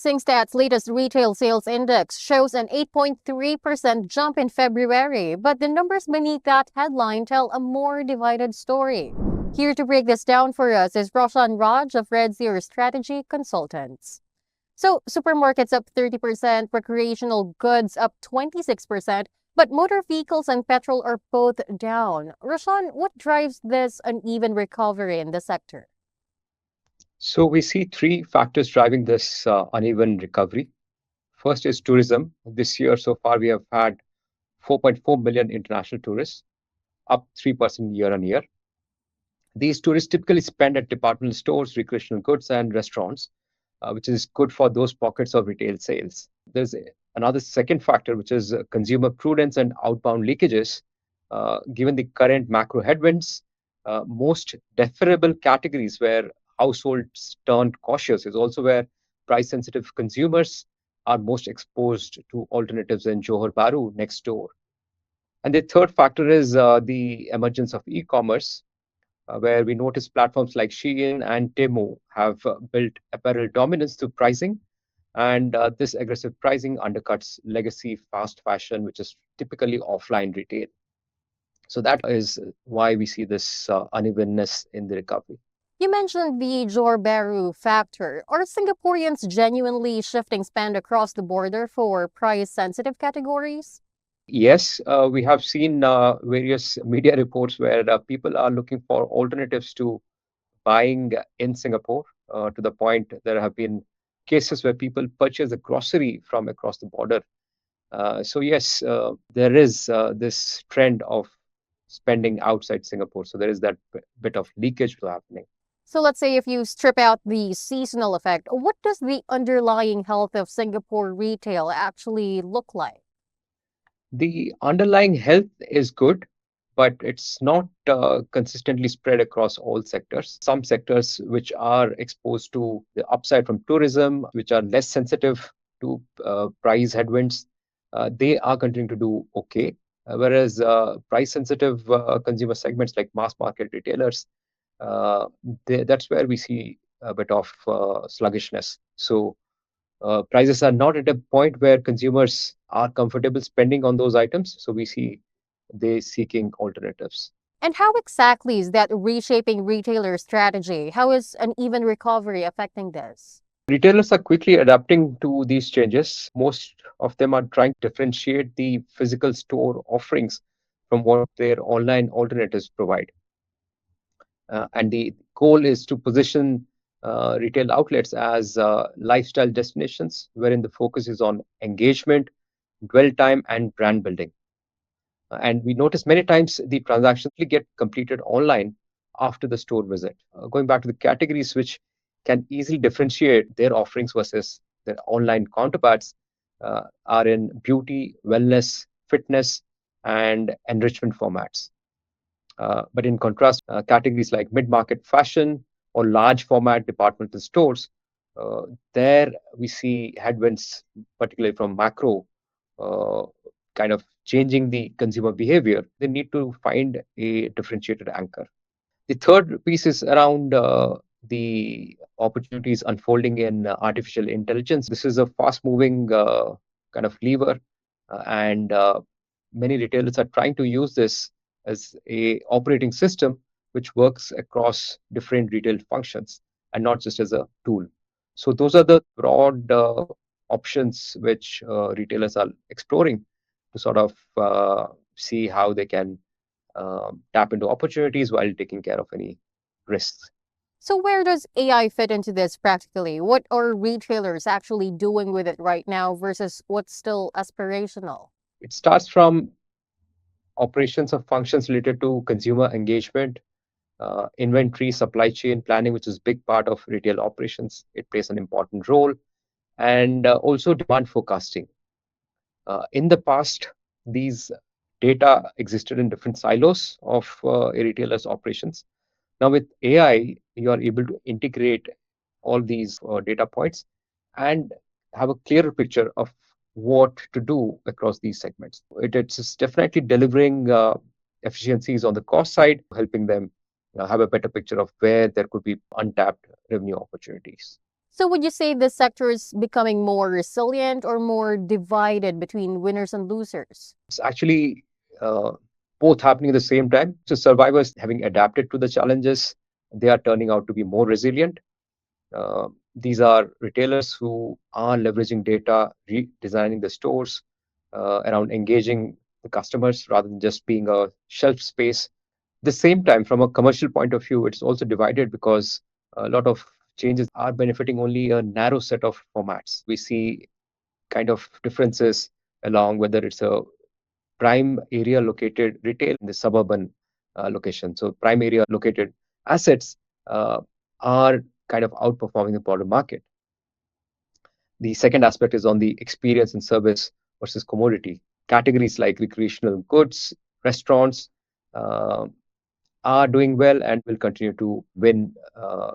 SingStat's latest retail sales index shows an 8.3% jump in February, but the numbers beneath that headline tell a more divided story. Here to break this down for us is Roshan Raj of Red Zero Strategy Consultants. So, supermarkets up 30%, recreational goods up 26%, but motor vehicles and petrol are both down. Roshan, what drives this uneven recovery in the sector? So we see three factors driving this uneven recovery. First is tourism. This year so far, we have had 4.4 million international tourists, up 3% year on year. These tourists typically spend at departmental stores, recreational goods, and restaurants, which is good for those pockets of retail sales. There's another second factor, which is consumer prudence and outbound leakages. Given the current macro headwinds, most deferrable categories where households turned cautious is also where price-sensitive consumers are most exposed to alternatives in Johor Bahru next door. And the third factor is the emergence of e-commerce, where we notice platforms like Shein and Temu have built apparel dominance through pricing. And this aggressive pricing undercuts legacy fast fashion, which is typically offline retail. So that is why we see this unevenness in the recovery. You mentioned the Johor Bahru factor. Are Singaporeans genuinely shifting spend across the border for price-sensitive categories? Yes, we have seen various media reports where people are looking for alternatives to buying in Singapore, to the point there have been cases where people purchase a grocery from across the border. So yes, there is this trend of spending outside Singapore. So there is that bit of leakage happening. So let's say if you strip out the seasonal effect, what does the underlying health of Singapore retail actually look like? The underlying health is good, but it's not consistently spread across all sectors. Some sectors which are exposed to the upside from tourism, which are less sensitive to price headwinds, they are continuing to do okay. Whereas price sensitive consumer segments like mass market retailers, that's where we see a bit of sluggishness. So prices are not at a point where consumers are comfortable spending on those items. So we see they seeking alternatives. And how exactly is that reshaping retailer strategy? How is an even recovery affecting this? Retailers are quickly adapting to these changes. Most of them are trying to differentiate the physical store offerings from what their online alternatives provide. And the goal is to position retail outlets as lifestyle destinations, wherein the focus is on engagement, dwell time, and brand building. And we notice many times the transactions get completed online after the store visit. Going back to the categories which can easily differentiate their offerings versus their online counterparts are in beauty, wellness, fitness, and enrichment formats. But in contrast, categories like mid-market fashion or large format departmental stores, there we see headwinds, particularly from macro, kind of changing the consumer behavior. They need to find a differentiated anchor. The third piece is around the opportunities unfolding in artificial intelligence. This is a fast moving kind of lever, and many retailers are trying to use this as a operating system which works across different retail functions and not just as a tool. So those are the broad options which retailers are exploring to sort of see how they can tap into opportunities while taking care of any risks. So where does AI fit into this practically? What are retailers actually doing with it right now versus what's still aspirational? It starts from operations of functions related to consumer engagement, inventory, supply chain planning, which is a big part of retail operations. It plays an important role, and also demand forecasting. In the past, these data existed in different silos of a retailer's operations. Now, with AI, you are able to integrate all these data points and have a clearer picture of what to do across these segments. It's definitely delivering efficiencies on the cost side, helping them have a better picture of where there could be untapped revenue opportunities. So would you say this sector is becoming more resilient or more divided between winners and losers? It's actually uh, both happening at the same time. So survivors having adapted to the challenges, they are turning out to be more resilient. These are retailers who are leveraging data, redesigning the stores around engaging the customers rather than just being a shelf space. At the same time, from a commercial point of view, it's also divided because a lot of changes are benefiting only a narrow set of formats. We see kind of differences along whether it's a prime area located retail in the suburban location. So prime area located assets are kind of outperforming the broader market. The second aspect is on the experience and service versus commodity. Categories like recreational goods, restaurants uh, are doing well and will continue to win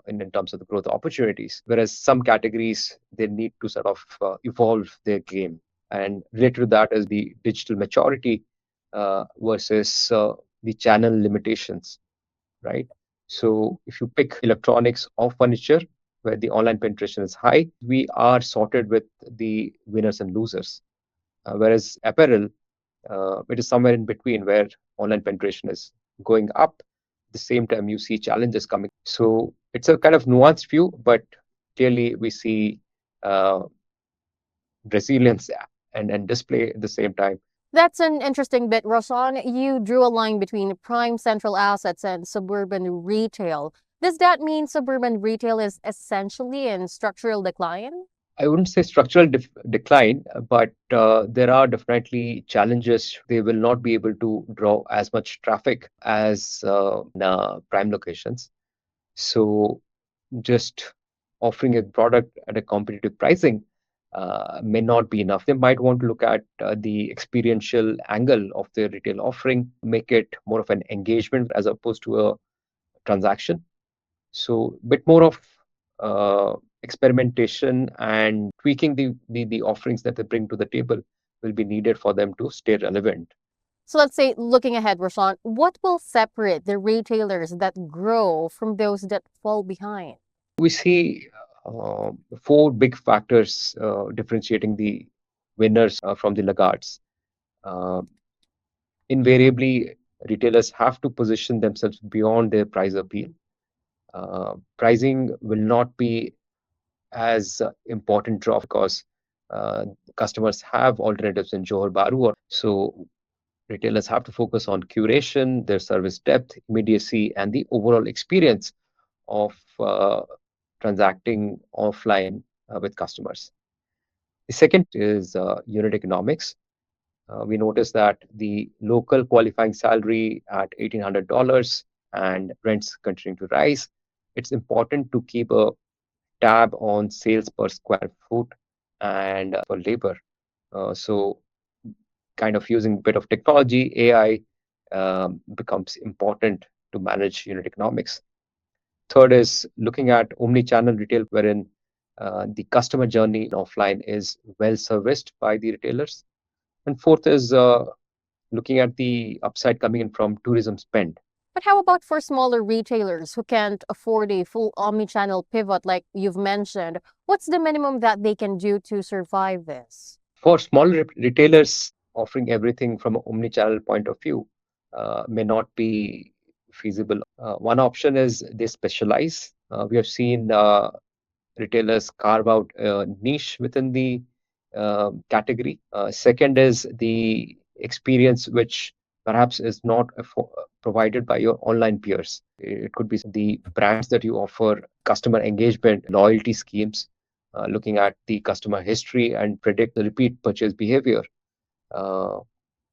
in terms of the growth opportunities. Whereas some categories, they need to sort of evolve their game. And related to that is the digital maturity versus the channel limitations, right? So if you pick electronics or furniture, where the online penetration is high, we are sorted with the winners and losers. Whereas apparel, it is somewhere in between where online penetration is going up. At the same time, you see challenges coming. So it's a kind of nuanced view, but clearly we see uh, resilience and display at the same time. That's an interesting bit, Roshan. You drew a line between prime central assets and suburban retail. Does that mean suburban retail is essentially in structural decline? I wouldn't say structural decline, but there are definitely challenges. They will not be able to draw as much traffic as in prime locations. So just offering a product at a competitive pricing may not be enough. They might want to look at the experiential angle of their retail offering, make it more of an engagement as opposed to a transaction. So a bit more of experimentation and tweaking the offerings that they bring to the table will be needed for them to stay relevant. So let's say, looking ahead, Roshan, what will separate the retailers that grow from those that fall behind? We see four big factors differentiating the winners from the laggards. Uh, Invariably, retailers have to position themselves beyond their price appeal. Pricing will not be as important draw because customers have alternatives in Johor Bahru. So retailers have to focus on curation, their service depth, immediacy, and the overall experience of transacting offline with customers. The second is unit economics. We notice that the local qualifying salary at $1,800 and rents continuing to rise. It's important to keep a tab on sales per square foot and for labor. So kind of using a bit of technology, AI becomes important to manage unit economics. Third is looking at omni-channel retail, wherein the customer journey offline is well serviced by the retailers. And fourth is looking at the upside coming in from tourism spend. But how about for smaller retailers who can't afford a full omni-channel pivot like you've mentioned? What's the minimum that they can do to survive this? For smaller retailers, offering everything from an omni-channel point of view may not be feasible. One option is they specialize. We have seen retailers carve out a niche within the category. Second is the experience which perhaps is not provided by your online peers. It could be the brands that you offer, customer engagement, loyalty schemes, looking at the customer history and predict the repeat purchase behavior. Uh,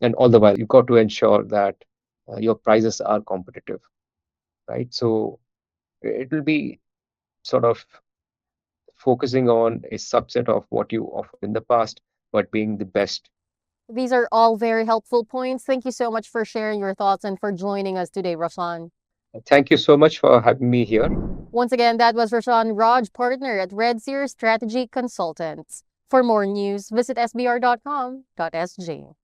and all the while, you've got to ensure that your prices are competitive, right? So it will be sort of focusing on a subset of what you offered in the past, but being the best. These are all very helpful points. Thank you so much for sharing your thoughts and for joining us today, Roshan. Thank you so much for having me here. Once again, that was Roshan Raj, partner at Red Sears Strategy Consultants. For more news, visit sbr.com.sg.